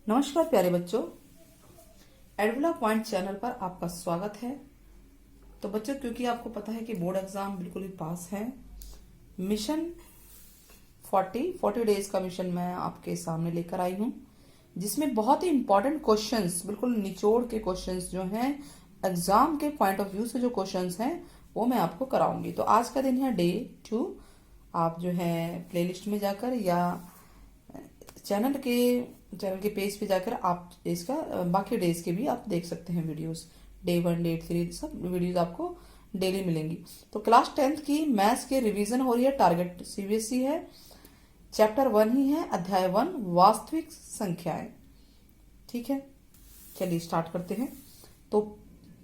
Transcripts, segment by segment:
नमस्कार प्यारे बच्चों, एडविला पॉइंट चैनल पर आपका स्वागत है। तो बच्चों, क्योंकि आपको पता है कि बोर्ड एग्जाम बिल्कुल ही पास है, मिशन 40 डेज का मिशन मैं आपके सामने लेकर आई हूँ, जिसमें बहुत ही इंपॉर्टेंट क्वेश्चंस, बिल्कुल निचोड़ के क्वेश्चंस जो हैं, एग्जाम के पॉइंट ऑफ व्यू से जो क्वेश्चंस हैं वो मैं आपको कराऊंगी। तो आज का दिन है डे 2। आप जो है प्लेलिस्ट में जाकर या चैनल के पेज पे जाकर आप इसका बाकी डेज के भी आप देख सकते हैं वीडियोस। डे 1, डे 3 सब वीडियोस आपको डेली मिलेंगी। तो क्लास 10th की मैथ्स के रिवीजन हो रही है। टारगेट सीबीएसई है। चैप्टर 1 ही है, अध्याय 1 वास्तविक संख्याएं। ठीक है, चलिए स्टार्ट करते हैं। तो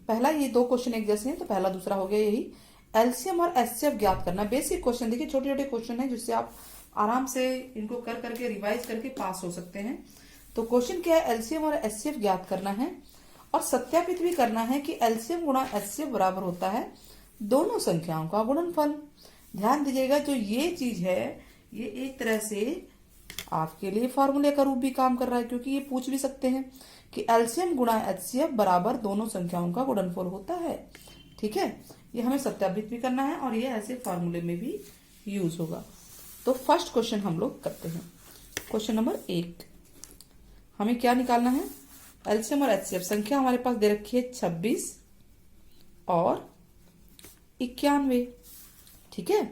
पहला, ये दो क्वेश्चन एक जैसे हैं, तो पहला दूसरा हो गया यही, एलसीएम और एचसीएफ ज्ञात करना। बेसिक क्वेश्चन, देखिए छोटे छोटे क्वेश्चन है जिससे आप आराम से इनको कर करके रिवाइज करके पास हो सकते हैं। तो क्वेश्चन क्या है, एलसीएम और एचसीएफ ज्ञात करना है और सत्यापित भी करना है कि एलसीएम गुणा एचसीएफ बराबर होता है दोनों संख्याओं का गुणनफल। ध्यान दीजिएगा, जो ये चीज है ये एक तरह से आपके लिए फॉर्मूले का रूप भी काम कर रहा है, क्योंकि ये पूछ भी सकते हैं कि एलसीएम गुणा एचसीएफ बराबर दोनों संख्याओं का गुणनफल होता है। ठीक है, ये हमें सत्यापित भी करना है और ये ऐसे फॉर्मूले में भी यूज होगा। तो फर्स्ट क्वेश्चन हम लोग करते हैं। क्वेश्चन नंबर 1, हमें क्या निकालना है, एलसीएम और एचसीएफ। संख्या हमारे पास दे रखी है 26 और 91। ठीक है,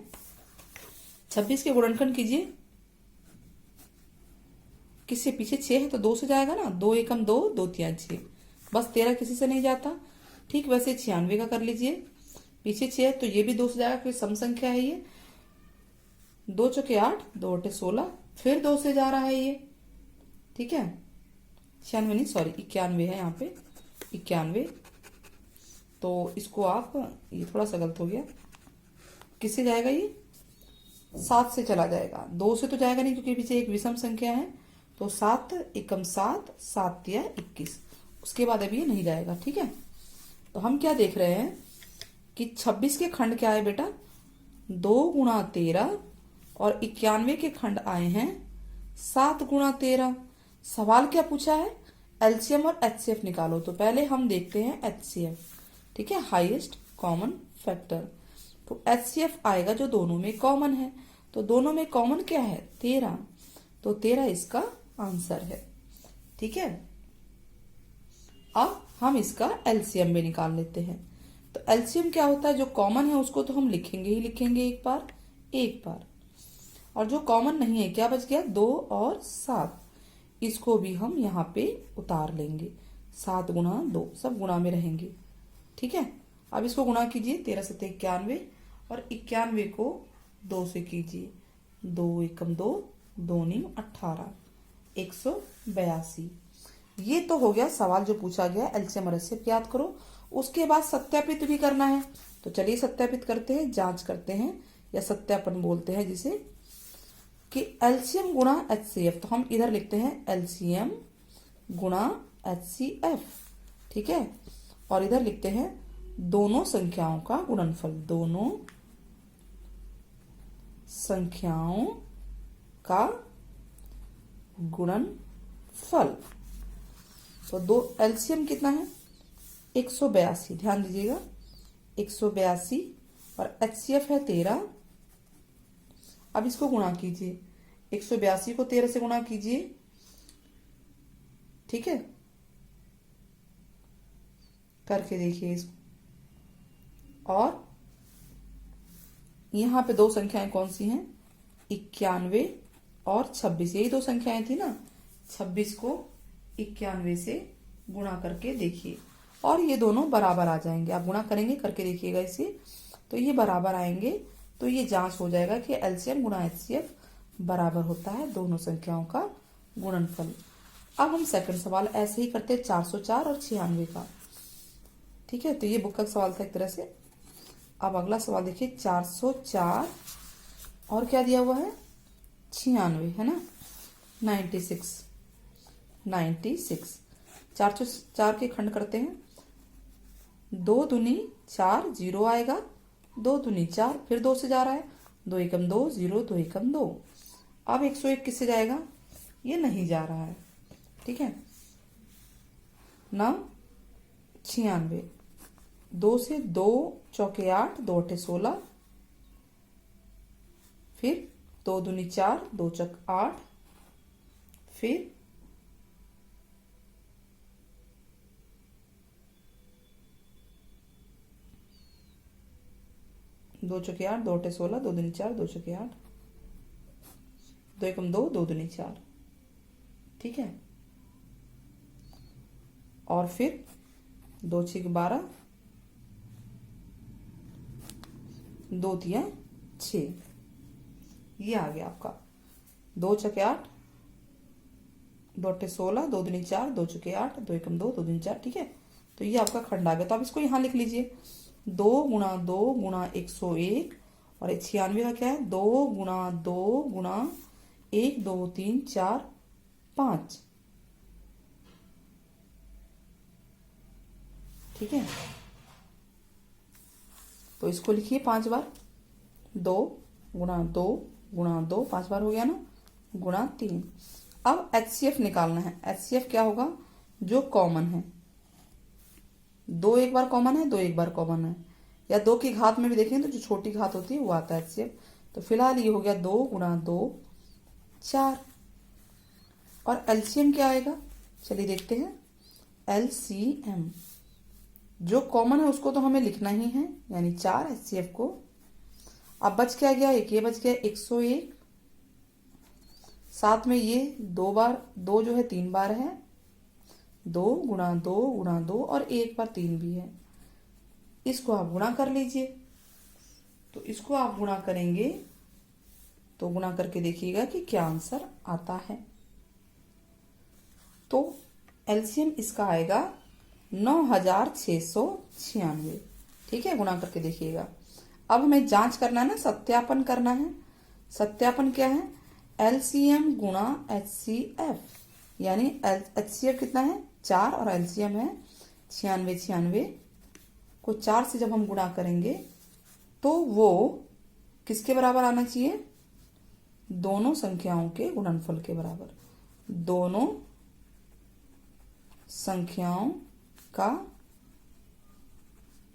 26 के गुणनखंड कीजिए, किससे पीछे 6 है तो 2 से जाएगा ना, 2 एकम 2, 2 तिया 6, बस 13 किसी से नहीं जाता। ठीक, वैसे 96 का कर लीजिए, पीछे 6 है तो ये भी 2 से जाएगा क्योंकि सम संख्या है ये। 2 चौके 8, 2 अटे 16, फिर 2 से जा रहा है ये। ठीक है, 96 नहीं, सॉरी 91 है यहाँ पे, 91। तो इसको आप, ये थोड़ा सा गलत हो गया, किससे जाएगा ये, 7 से चला जाएगा। 2 से तो जाएगा नहीं क्योंकि पीछे एक विषम संख्या है, तो 7 एकम 7, 7 तिया 21, उसके बाद अभी ये नहीं जाएगा। ठीक है, तो हम क्या देख रहे हैं कि 26 के खंड क्या है बेटा, 2 गुणा 13 और 91 के खंड आए हैं 7 गुणा 13। सवाल क्या पूछा है, एलसीएम और एचसीएफ निकालो। तो पहले हम देखते हैं एचसीएफ। ठीक है, हाईएस्ट कॉमन फैक्टर। तो एचसीएफ आएगा जो दोनों में कॉमन है, तो दोनों में कॉमन क्या है, 13, तो 13 इसका आंसर है। ठीक है, अब हम इसका एलसीएम भी निकाल लेते हैं। तो एलसीएम क्या होता है, जो कॉमन है उसको तो हम लिखेंगे ही लिखेंगे एक बार, और जो कॉमन नहीं है क्या बच गया, 2 और 7, इसको भी हम यहाँ पे उतार लेंगे। 7 गुणा 2, सब गुणा में रहेंगे। ठीक है, अब इसको गुणा कीजिए, 13 से 91 और 91 को 2 से कीजिए, 2 एकम 2, 2 नी 18, 182। ये तो हो गया सवाल जो पूछा गया, एलसीएम और एचसीएफ याद करो। उसके बाद सत्यापित भी करना है, तो चलिए सत्यापित करते हैं, जांच करते हैं या सत्यापन बोलते हैं जिसे, कि एलसीएम गुणा एचसीएफ। तो हम इधर लिखते हैं एलसीएम गुणा एचसीएफ। ठीक है, और इधर लिखते हैं दोनों संख्याओं का गुणनफल, दोनों संख्याओं का गुणनफल। तो दो एलसीएम कितना है, 182। ध्यान दीजिएगा, 182 और एचसीएफ है 13। अब इसको गुणा कीजिए, 182 को 13 से गुणा कीजिए। ठीक है, करके देखिए इसको। और यहां पे दो संख्याएं कौन सी हैं, 91 और 26, यही दो संख्याएं थी ना। 26 को 91 से गुणा करके देखिए, और ये दोनों बराबर आ जाएंगे। आप गुणा करेंगे, करके देखिएगा इसे, तो ये बराबर आएंगे। तो ये जांच हो जाएगा कि एलसीएम गुणा एचसीएफ बराबर होता है दोनों संख्याओं का गुणनफल। अब हम सेकंड सवाल ऐसे ही करते हैं, 404 और 96 का। ठीक है, तो ये बुक का सवाल था एक तरह से। अब अगला सवाल देखिए, 404 और क्या दिया हुआ है, 96 है ना, 96। 404 के खंड करते हैं, 2 दूनी 4, 0 आएगा, 2 दूनी 4, फिर 2 से जा रहा है, 2 एकम 2, 0, 2 एकम 2। अब 101 किससे जाएगा, ये नहीं जा रहा है। ठीक है। 9 96, 2 से 2 चौके 8, 2 अठे 16, फिर 2 दूनी 4, 2 चौक 8, फिर 2 चौके 8, 2 अठे 16, 2 दूनी 4, 2 चौके 8, 2 एकम 2, 2 दूनी 4, ठीक है। और फिर 2 छीक 12, 2 तिया 6, ये आ गया आपका 2 चौके 8, 2 अठे 16, 2 दूनी 4, 2 चौके 8, 2 एकम 2, 2 दूनी 4, ठीक है। तो ये आपका खंड आ गया। तो आप इसको यहाँ लिख लीजिए, 2 गुणा 2 गुणा 101, और 96 का क्या है, 2 गुणा 2 गुणा 1 2 3 4 5, ठीक है। तो इसको लिखिए 5 बार, 2 गुणा 2 गुणा 2, 5 बार हो गया ना, गुणा 3। अब HCF निकालना है। HCF क्या होगा, जो कॉमन है। 2 एक बार कॉमन है, 2 एक बार कॉमन है, या 2 की घात में भी देखें तो जो छोटी घात होती है वो आता है HCF। तो फिलहाल ये हो गया 2 गुणा 2 4, और LCM क्या आएगा, चलिए देखते हैं। LCM जो कॉमन है उसको तो हमें लिखना ही है, यानी 4 HCF को। अब बच क्या गया, एक ये बच गया 101, साथ में ये 2 बार, 2 जो है 3 बार है, 2 गुणा 2 गुणा 2, और एक बार 3 भी है। इसको आप गुणा कर लीजिए। तो इसको आप गुणा करेंगे तो गुणा करके देखिएगा कि क्या आंसर आता है। तो एलसीएम इसका आएगा 9696, ठीक है। गुणा करके देखिएगा। अब हमें जांच करना है ना, सत्यापन करना है। सत्यापन क्या है, एलसीएम गुणा एचसीएफ, यानी एचसीएफ कितना है 4 और एलसीएम है 9696 को 4 से जब हम गुणा करेंगे तो वो किसके बराबर आना चाहिए, दोनों संख्याओं के गुणनफल के बराबर। दोनों संख्याओं का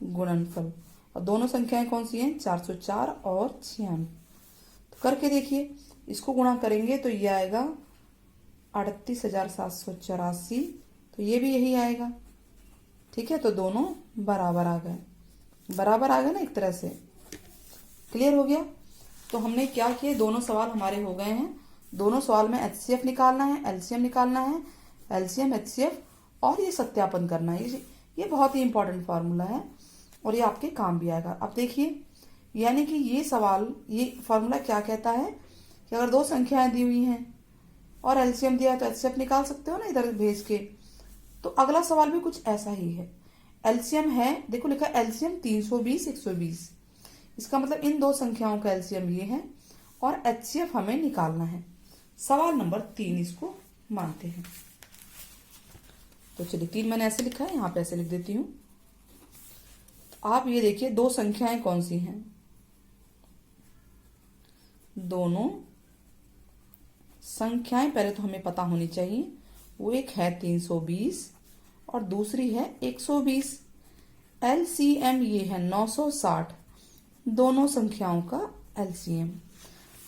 गुणनफल, और दोनों संख्याएं कौन सी हैं, 404 और 96। तो करके देखिए, इसको गुणा करेंगे तो ये आएगा 38,784, तो ये भी यही आएगा, ठीक है। तो दोनों बराबर आ गए, बराबर आ गए ना, एक तरह से क्लियर हो गया। तो हमने क्या किया, दोनों सवाल हमारे हो गए हैं। दोनों सवाल में एचसीएफ निकालना है, एलसीएम निकालना है, एलसीएम एचसीएफ, और ये सत्यापन करना है। ये बहुत ही इंपॉर्टेंट फार्मूला है और ये आपके काम भी आएगा। अब देखिए, यानी कि ये सवाल, ये फार्मूला क्या कहता है कि अगर दो संख्याएं दी हुई हैं और एलसीएम दिया है तो एचसीएफ निकाल सकते हो ना इधर भेज के। तो अगला सवाल भी कुछ ऐसा ही है। एलसीएम है, देखो लिखा एलसीएम 320 120, इसका मतलब इन दो संख्याओं का एलसीएम ये है, और एचसीएफ हमें निकालना है। सवाल नंबर 3 इसको मानते हैं। तो चलिए 3 मैंने ऐसे लिखा है, यहां पे ऐसे लिख देती हूं। तो आप ये देखिए, दो संख्याएं कौन सी हैं, दोनों संख्याएं पहले तो हमें पता होनी चाहिए। वो एक है 320 और दूसरी है 120। एलसीएम ये है 960, दोनों संख्याओं का एलसीएम।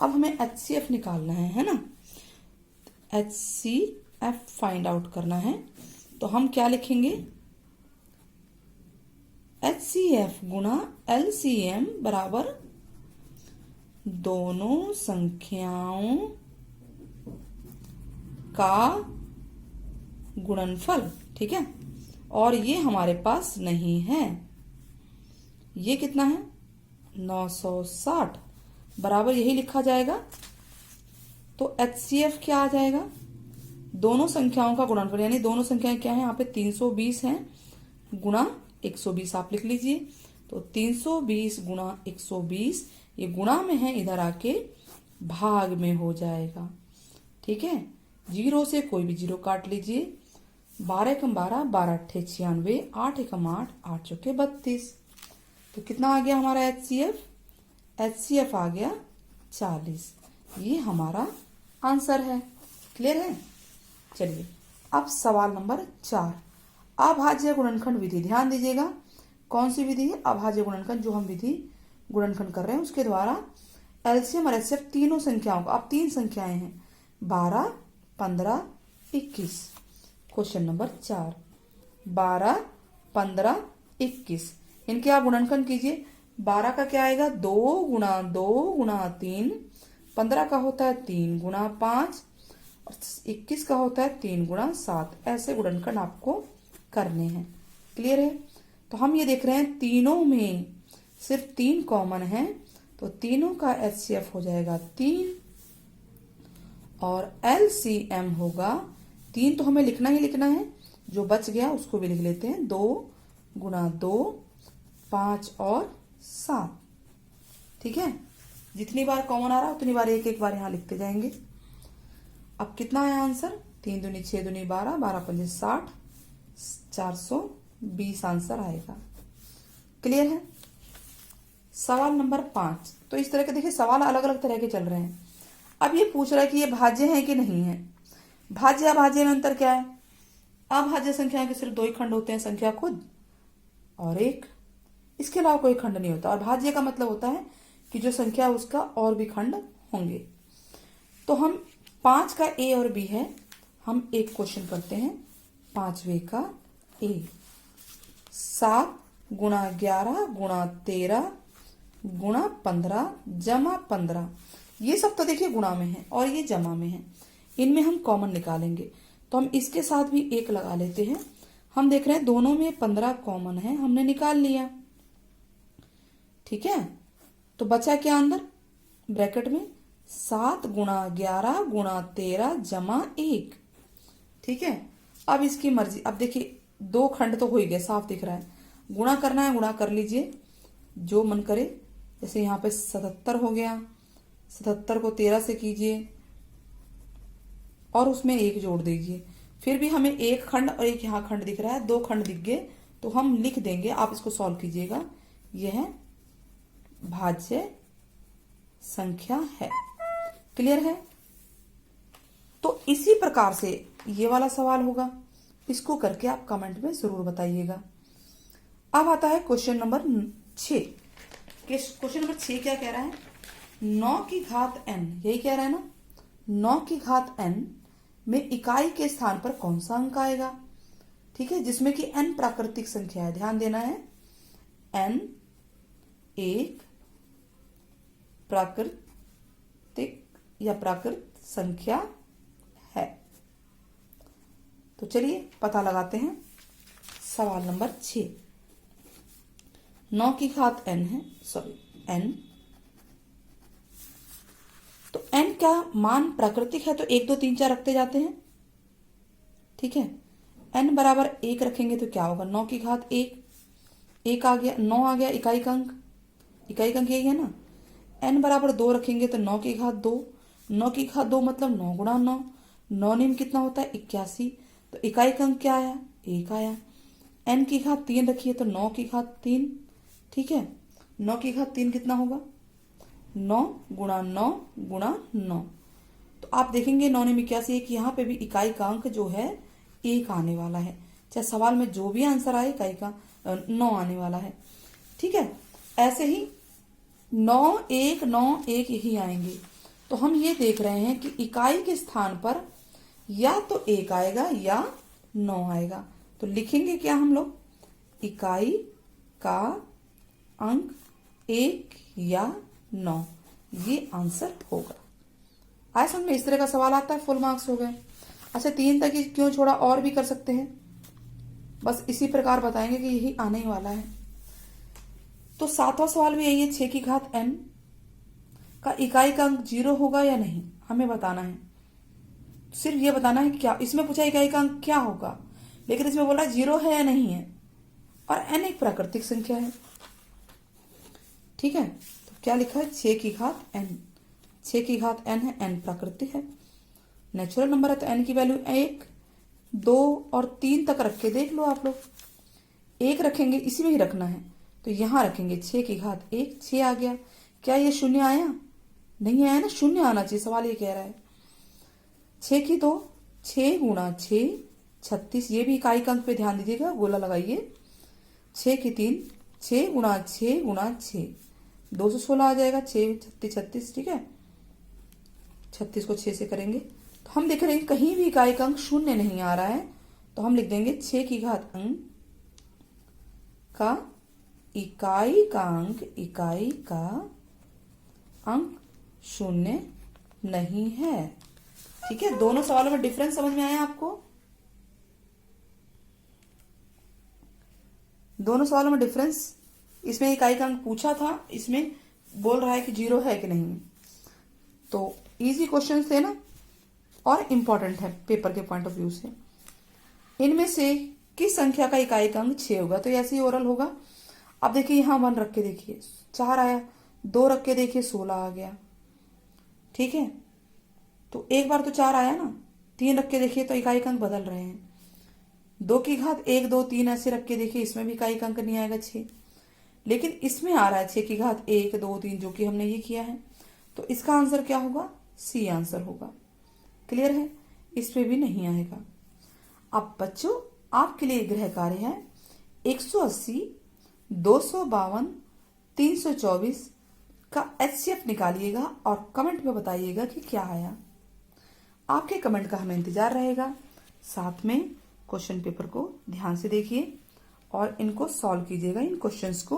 अब हमें एचसीएफ निकालना है ना, एचसीएफ फाइंड आउट करना है। तो हम क्या लिखेंगे, एचसीएफ गुणा एलसीएम बराबर दोनों संख्याओं का गुणनफल, ठीक है। और ये हमारे पास नहीं है, ये कितना है 960, बराबर यही लिखा जाएगा। तो एचसीएफ क्या आ जाएगा, दोनों संख्याओं का गुणनफल, यानी दोनों संख्याएं क्या है, यहाँ पे 320 है गुणा 120 आप लिख लीजिए। तो 320 गुणा 120, ये गुणा में है, इधर आके भाग में हो जाएगा, ठीक है। 0 से कोई भी 0 काट लीजिए। 12 एकम 12, 12 अट्ठे 96, 8 एकम 8, 8 चौके 32। तो कितना आ गया हमारा एचसीएफ, एचसीएफ आ गया 40। ये हमारा आंसर है। क्लियर है। चलिए अब सवाल नंबर 4, अभाज्य गुणनखंड विधि। ध्यान दीजिएगा, कौन सी विधि है? अभाज्य गुणनखंड। जो हम विधि गुणनखंड कर रहे हैं उसके द्वारा एलसीएम और एचसीएफ तीनों संख्याओं का, अब 3 संख्याएं हैं 12, 15, 21। क्वेश्चन नंबर 4, 12, 15, 21, इनके आप गुणनखंड कीजिए। 12 का क्या आएगा? 2 गुणा 2 गुणा 3। 15 का होता है 3 गुणा 5 और 21 का होता है 3 गुणा 7। ऐसे गुणनखंड आपको करने हैं। क्लियर है? तो हम ये देख रहे हैं तीनों में सिर्फ 3 कॉमन है, तो तीनों का एचसीएफ हो जाएगा 3 और एलसीएम होगा 3। तो हमें लिखना ही लिखना है, जो बच गया उसको भी लिख लेते हैं। 2 गुणा 2, 5 और 7। ठीक है, जितनी बार कॉमन आ रहा है उतनी बार एक एक बार यहां लिखते जाएंगे। अब कितना है आंसर? 3 दूनी 6 दूनी 12, 12 पंजे 60, 420 आंसर आएगा। क्लियर है? सवाल नंबर 5। तो इस तरह के देखिए सवाल अलग अलग तरह के चल रहे हैं। अब ये पूछ रहा है कि ये भाज्य है कि नहीं है। भाज्य अभाज्य में अंतर क्या है? अभाज्य संख्या के सिर्फ 2 ही खंड होते हैं, संख्या खुद और एक, इसके अलावा कोई खंड नहीं होता। और भाज्य का मतलब होता है कि जो संख्या है उसका और भी खंड होंगे। तो हम 5 का ए और बी है, हम एक क्वेश्चन करते हैं। 5वें का ए, 7 गुणा 11 गुणा 13 गुणा 15 जमा 15। ये सब तो देखिए गुणा में है और ये जमा में है, इनमें हम कॉमन निकालेंगे। तो हम इसके साथ भी एक लगा लेते हैं। हम देख रहे हैं दोनों में 15 कॉमन है, हमने निकाल लिया। ठीक है, तो बचा क्या अंदर ब्रैकेट में? 7 गुणा 11 गुणा 13 जमा 1। ठीक है, अब इसकी मर्जी। अब देखिए 2 खंड तो हो ही गए, साफ दिख रहा है। गुणा करना है, गुणा कर लीजिए जो मन करे। जैसे यहाँ पे 77 हो गया, 77 को 13 से कीजिए और उसमें 1 जोड़ दीजिए। फिर भी हमें 1 खंड और एक यहाँ खंड दिख रहा है, 2 खंड दिख गए, तो हम लिख देंगे। आप इसको सॉल्व कीजिएगा, यह भाज्य संख्या है। क्लियर है? तो इसी प्रकार से ये वाला सवाल होगा, इसको करके आप कमेंट में जरूर बताइएगा। अब आता है क्वेश्चन नंबर 6। क्वेश्चन नंबर 6 क्या कह रहा है? 9 की घात n, यही कह रहा है ना। 9 की घात n में इकाई के स्थान पर कौन सा अंक आएगा? ठीक है, जिसमें कि n प्राकृतिक संख्या है। ध्यान देना है, n एक प्राकृतिक या प्राकृत संख्या है। तो चलिए पता लगाते हैं। सवाल नंबर 6, 9 की घात n है, सॉरी n। तो n का मान प्राकृतिक है तो 1 2 3 4 रखते जाते हैं। ठीक है, n बराबर 1 रखेंगे तो क्या होगा? 9 की घात 1, 1 आ गया, 9 आ गया इकाई का अंक। इकाई का अंक यही है ना। n बराबर 2 रखेंगे तो 9 की घात 2, 9 की घात 2 मतलब 9 गुणा 9, 9 में कितना होता है? 81। तो इकाई का अंक क्या आया? 1 आया। n की घात 3 रखिए तो 9 की घात 3। ठीक है, 9 की घात 3 कितना होगा? 9 गुणा 9 गुणा 9। तो आप देखेंगे 9 में 81 है कि यहाँ पे भी इकाई का अंक जो है 1 आने वाला है। चाहे सवाल में जो भी आंसर आए इकाई का 9 आने वाला है। ठीक है, ऐसे ही 9 1 9 1 यही आएंगे। तो हम ये देख रहे हैं कि इकाई के स्थान पर या तो 1 आएगा या 9 आएगा। तो लिखेंगे क्या हम लोग? इकाई का अंक 1 या 9, ये आंसर होगा। आए समझ में? इस तरह का सवाल आता है, फुल मार्क्स हो गए। अच्छा 3 तक ही क्यों छोड़ा? और भी कर सकते हैं, बस इसी प्रकार बताएंगे कि यही आने ही वाला है। तो 7वां सवाल भी यही है, 6 की घात n का इकाई का अंक 0 होगा या नहीं, हमें बताना है। सिर्फ ये बताना है कि क्या, इसमें पूछा इकाई का अंक क्या होगा, लेकिन इसमें बोला 0 है या नहीं है। और n एक प्राकृतिक संख्या है। ठीक है, तो क्या लिखा है? 6 की घात n, 6 की घात n है, n प्राकृतिक है, नेचुरल नंबर है, तो n की वैल्यू 1 2 और 3 तक रख के देख लो आप लोग। 1 रखेंगे, इसी में ही रखना है, तो यहां रखेंगे 6 की घात 1, 6 आ गया। क्या ये शून्य आया? नहीं आया ना, शून्य आना चाहिए, सवाल ये कह रहा है। 6 की 2, 6 गुणा 6 36, ये भी इकाई का अंक पे ध्यान दीजिएगा, गोला लगाइए। 6 की 3, 6 गुणा 6 गुणा 6, 216 आ जाएगा। 6 36 36, ठीक है। 36 को 6 से करेंगे तो हम देख रहे हैं कहीं भी इकाई का अंक शून्य नहीं आ रहा है, तो हम लिख देंगे 6 की घात अंक का इकाई का अंक शून्य नहीं है। ठीक है, दोनों सवालों में डिफरेंस समझ में आया आपको? दोनों सवालों में डिफरेंस, इसमें इकाई का अंक पूछा था, इसमें बोल रहा है कि 0 है कि नहीं। तो इजी क्वेश्चन थे ना, और इम्पॉर्टेंट है पेपर के पॉइंट ऑफ व्यू से। इनमें से किस संख्या का इकाई का अंक 6 होगा? तो ऐसे ही ओरल होगा। अब देखिए यहाँ 1 रख के देखिए 4 आया, 2 रख के देखिए 16 आ गया। ठीक है, तो एक बार तो 4 आया ना, 3 रख के देखिए तो इकाई का अंक बदल रहे हैं। 2 की घात 1 2 3 ऐसे रख के देखिए, इसमें भी इकाई का अंक नहीं आएगा 6, लेकिन इसमें आ रहा है 6 की घात 1 2 3, जो कि हमने ये किया है। तो इसका आंसर क्या होगा? सी आंसर होगा। क्लियर है? इस पे भी नहीं आएगा। अब बच्चों आपके लिए गृह कार्य है 180, 252, 324 का HCF निकालिएगा और कमेंट में बताइएगा कि क्या आया। आपके कमेंट का हमें इंतजार रहेगा। साथ में क्वेश्चन पेपर को ध्यान से देखिए और इनको सॉल्व कीजिएगा, इन क्वेश्चंस को।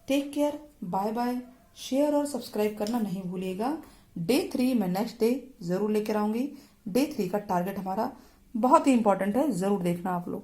Take care, bye bye. Share और सब्सक्राइब करना नहीं भूलिएगा। डे 3 मैं नेक्स्ट डे जरूर लेकर आऊंगी। डे 3 का टारगेट हमारा बहुत ही इंपॉर्टेंट है, जरूर देखना आप लोग।